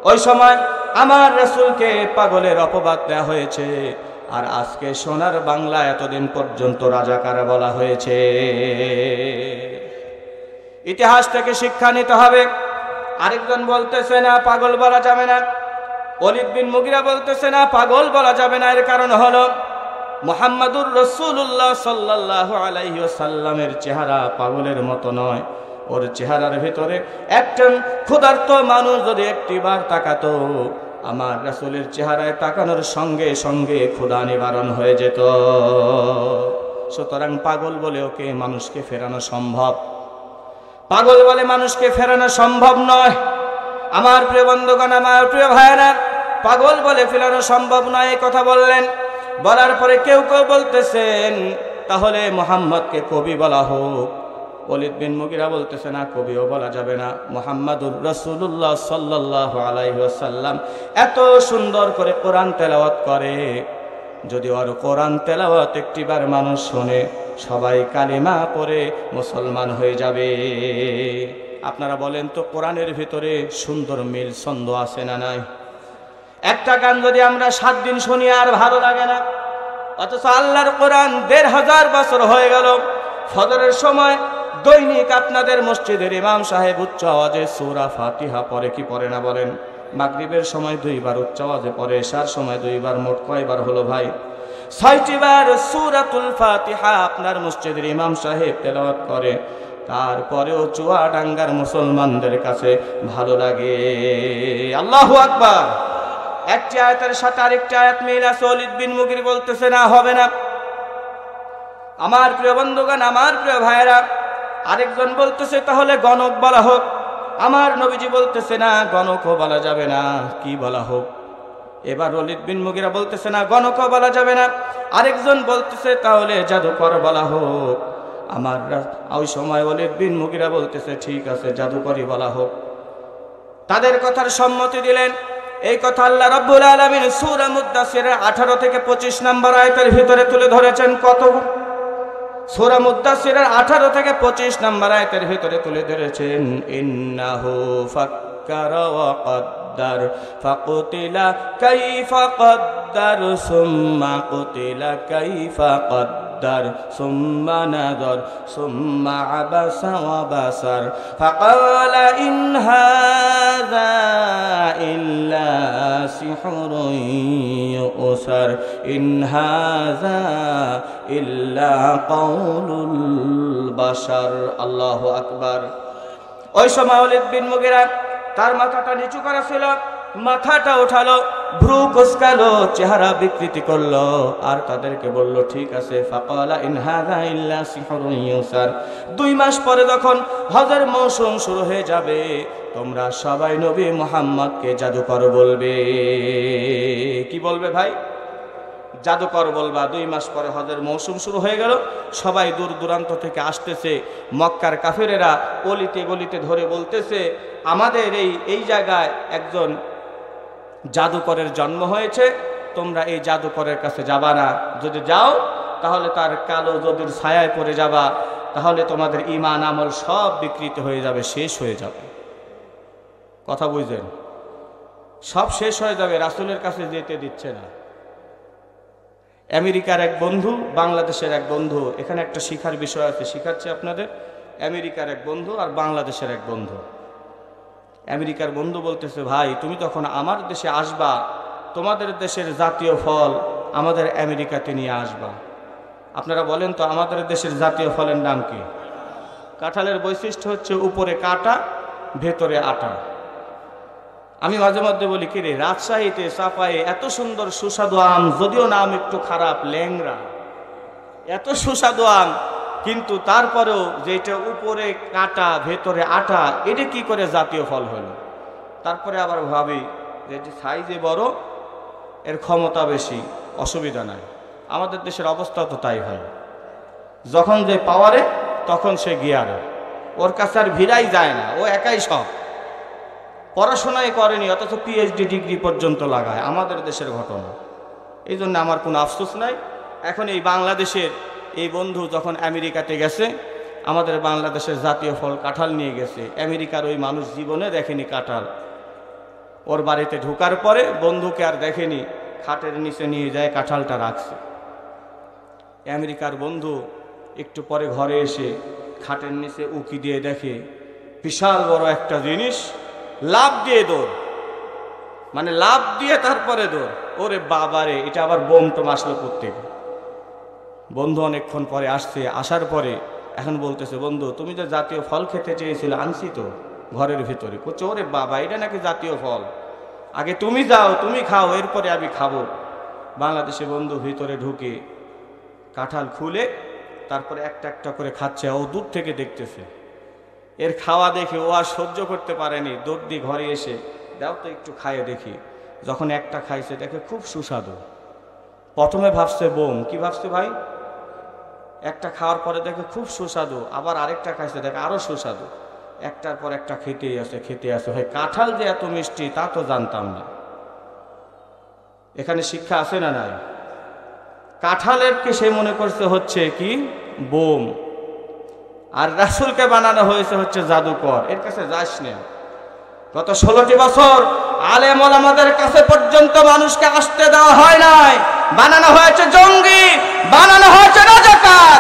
ওই সময় আমার রাসূলকে পাগলের অপবাদ দেওয়া হয়েছে, আর আজকে সোনার বাংলা এতদিন পর্যন্ত রাজাকার বলা হয়েছে। ইতিহাস থেকে শিক্ষা নিতে হবে। আরেকজন বলতেছে না পাগল বলা যাবে না, ওলীদ বিন মুগিরা বলতেছে না পাগল বলা যাবে না। এর কারণ হলো মুহাম্মাদুর রাসূলুল্লাহ সাল্লাল্লাহু আলাইহি ওয়াসাল্লামের চেহারা পাগলের মতো নয়। ওর চেহারার ভিতরে একজন ক্ষুধার্ত মানুষ যদি একটিবার তাকাতো, আমার রাসূলের চেহারায় তাকানোর সঙ্গে সঙ্গে ক্ষুধা নিবারণ হয়ে যেত। সুতরাং পাগল বলে ওকে মানুষকে ফেরানো সম্ভব, পাগল বলে মানুষকে ফেরানো সম্ভব নয়। আমার প্রিয় বন্ধুগণ, আমার প্রিয় ভাইয়েরা, পাগল বলে ফেরানো সম্ভব নয় এই কথা বললেন। বলার পরে কেউ কেউ বলতেছেন তাহলে মুহাম্মদকে কবি বলা হোক। ওলীদ বিন মুগিরা বলতেছে না, কবিও বলা যাবে না। মুহাম্মাদুর রাসূলুল্লাহ সাল্লাল্লাহু আলাইহি ওয়াসাল্লাম এত সুন্দর করে কোরআন তেলাওয়াত করে, যদি ওর কোরআন তেলাওয়াত একটিবার মানুষ শোনে, সবাই কালিমা পড়ে মুসলমান হয়ে যাবে। আপনারা বলেন তো, কোরআনের ভিতরে সুন্দর মিল ছন্দ আছে না নাই? একটা গান যদি আমরা 7 দিন শুনি আর ভালো লাগে না, অথচ আল্লাহর কোরআন 1500 বছর হয়ে গেল। ফজরের সময় দৈনিক আপনাদের মসজিদের ইমাম সাহেব উচ্চ আওয়াজে সূরা ফাতিহা পড়ে কি পড়ে না বলেন? মাগরিবের সময় 2 বার উচ্চ আওয়াজে পড়ে, এশার সময় 2 বার। মোট কয়বার হলো ভাই? 6টি বার সূরাতুল ফাতিহা আপনার মসজিদের ইমাম সাহেব তেলাওয়াত করে। তারপরেও চুয়াডাঙ্গার মুসলমানদের কাছে ভালো লাগে। আল্লাহু আকবার। একটি আয়াতের সাথে আরেকটি আয়াত মিল আছে। ওলীদ বিন মুগির বলতেছে না, হবে না। আমার প্রিয় বন্ধুগণ, আমার প্রিয় ভাইয়েরা, আরেকজন বলতেছে তাহলে গণক বলা হোক। আমার নবীজি বলতেছে না, গণকও বলা যাবে না, কি বলা হোক? এবার ওলীদ বিন মুগিরা বলতেছে না, গণকও বলা যাবে না। আরেকজন বলতেছে তাহলে জাদুকর বলা হোক। আমার ওই সময় ওলীদ বিন মুগিরা বলতেছে ঠিক আছে, জাদুকরই বলা হোক। তাদের কথার সম্মতি দিলেন। এই কথা আল্লাহ রাব্বুল আলামিন সূরা মুদ্দাসিরের 18 থেকে 25 নম্বর আয়াতের ভিতরে তুলে ধরেছেন। কত? সূরা মুদ্দাসিরের 18 থেকে 25 নম্বর আয়াতের ভিতরে তুলে ধরেছেন, ইন্নাহু ফাক্কারা ওয়া কদ্দার ফাকুতিলা কাইফা কদ্দার সুম্মা কুতিলা কাইফা কদ্দার সুম্মা নাযার সুম্মা আবাসা ওয়া বাসার ফাকালা ইন হাযা ইল্লা সিহরুন ইউসার ইন হাযা ইল্লা কাউলুল বাশার। আল্লাহু আকবার। ওই সময় ওলীদ বিন মুগিরা তার মাথাটা নিচু করা ছিল, মাথাটা উঠালো, ভ্রু কুঁচকালো, চেহারা বিকৃতি করলো, আর তাদেরকে বলল ঠিক আছে। ফাকালা ইন হাযা ইল্লা সিহরুন ইউসার। 2 মাস পরে যখন হজের মৌসুম শুরু হয়ে যাবে, তোমরা সবাই নবী মুহাম্মদকে জাদুকর বলবে। কি বলবে ভাই? জাদুকর বলবা। 2 মাস পরে হজের মৌসুম শুরু হয়ে গেল, সবাই দূর দূরান্ত থেকে আসতেছে। মক্কার কাফেরেরা অলিতে গলিতে ধরে বলতেছে আমাদের এই জায়গায় একজন জাদুকরের জন্ম হয়েছে, তোমরা এই জাদুকরের কাছে যাবা না। যদি যাও তাহলে তার কালো যদির ছায়ায় পড়ে যাবা, তাহলে তোমাদের ঈমান আমল সব বিকৃত হয়ে যাবে, শেষ হয়ে যাবে। কথা বুঝলেন? সব শেষ হয়ে যাবে, রাসূলের কাছে যেতে দিচ্ছে না। আমেরিকার এক বন্ধু, বাংলাদেশের এক বন্ধু, এখানে একটা শিখার বিষয় আছে, শিখাচ্ছি আপনাদের। আমেরিকার এক বন্ধু আর বাংলাদেশের এক বন্ধু। আমেরিকার বন্ধু বলতেছে ভাই তুমি তখন আমার দেশে আসবা, তোমাদের দেশের জাতীয় ফল আমাদের আমেরিকাতে নিয়ে আসবা। আপনারা বলেন তো আমাদের দেশের জাতীয় ফলের নাম কি? কাঁঠালের বৈশিষ্ট্য হচ্ছে উপরে কাটা, ভেতরে আটা। আমি মাঝে মধ্যে বলি কি রে, রাজশাহীতে চাপায়ে এত সুন্দর সুস্বাদু আম, যদিও নাম একটু খারাপ, ল্যাংড়া, এত সুস্বাদু আম, কিন্তু তারপরেও যেটা উপরে কাটা ভেতরে আটা, এটা কি করে জাতীয় ফল হলো? তারপরে আবার ভাবি যে সাইজে বড়, এর ক্ষমতা বেশি, অসুবিধা নাই। আমাদের দেশের অবস্থা তো তাই হয়, যখন যে পাওয়ারে তখন সে গিয়ারে, ওর কাছে আর ভিড়াই যায় না, ও একাই সব। পড়াশোনাই করেনি অথচ পিএইচডি ডিগ্রি পর্যন্ত লাগায়, আমাদের দেশের ঘটনা। এই জন্য আমার কোনো আফসোস নাই। এখন এই বাংলাদেশের এই বন্ধু যখন আমেরিকাতে গেছে, আমাদের বাংলাদেশের জাতীয় ফল কাঁঠাল নিয়ে গেছে। আমেরিকার ওই মানুষ জীবনে দেখেনি কাঁঠাল, ওর বাড়িতে ঢোকার পরে বন্ধুকে আর দেখেনি, খাটের নিচে নিয়ে যায় কাঁঠালটা রাখছে। আমেরিকার বন্ধু একটু পরে ঘরে এসে খাটের নিচে উকি দিয়ে দেখে বিশাল বড় একটা জিনিস, লাফ দিয়ে দৌড়, মানে লাফ দিয়ে তারপরে দৌড়। ওরে বাবারে, এটা আবার বোম টোম আসলো প্রত্যেকে। বন্ধু অনেকক্ষণ পরে আসছে, আসার পরে এখন বলতেছে, বন্ধু তুমি যে জাতীয় ফল খেতে চেয়েছিলে আনছি তো ঘরের ভিতরে। করছে ওরে বাবা, এটা নাকি জাতীয় ফল, আগে তুমি যাও তুমি খাও, এরপরে আমি খাবো। বাংলাদেশে বন্ধু ভিতরে ঢুকে কাঁঠাল খুলে তারপরে একটা একটা করে খাচ্ছে, ও দূর থেকে দেখতেছে। এর খাওয়া দেখে ও আর সহ্য করতে পারেনি, দৌড় দিয়ে ঘরে এসে দাও তো একটু খাইয়ে দেখি। যখন একটা খাইছে দেখে খুব সুস্বাদু। প্রথমে ভাবছে বোম, কি ভাবছে ভাই, একটা খাওয়ার পরে দেখে খুব সুস্বাদু, আবার আরেকটা খাইছে দেখে আরো সুস্বাদু, একটার পর একটা খেতেই আছে। হয় কাঁঠাল যে এত মিষ্টি তা তো জানতাম না। এখানে শিক্ষা আছে না নাই? কাঁঠালেরকে সে মনে করছে হচ্ছে কি বোম, আর রাসূলকে বানানো হয়েছে হচ্ছে জাদুকর। এর কাছে যাস না। গত 16টি বছর আলেম ওলামাদের কাছে পর্যন্ত মানুষকে আসতে দেওয়া হয় নাই। বানানো হয়েছে জঙ্গি, বানানো হয়েছে রাজাকার।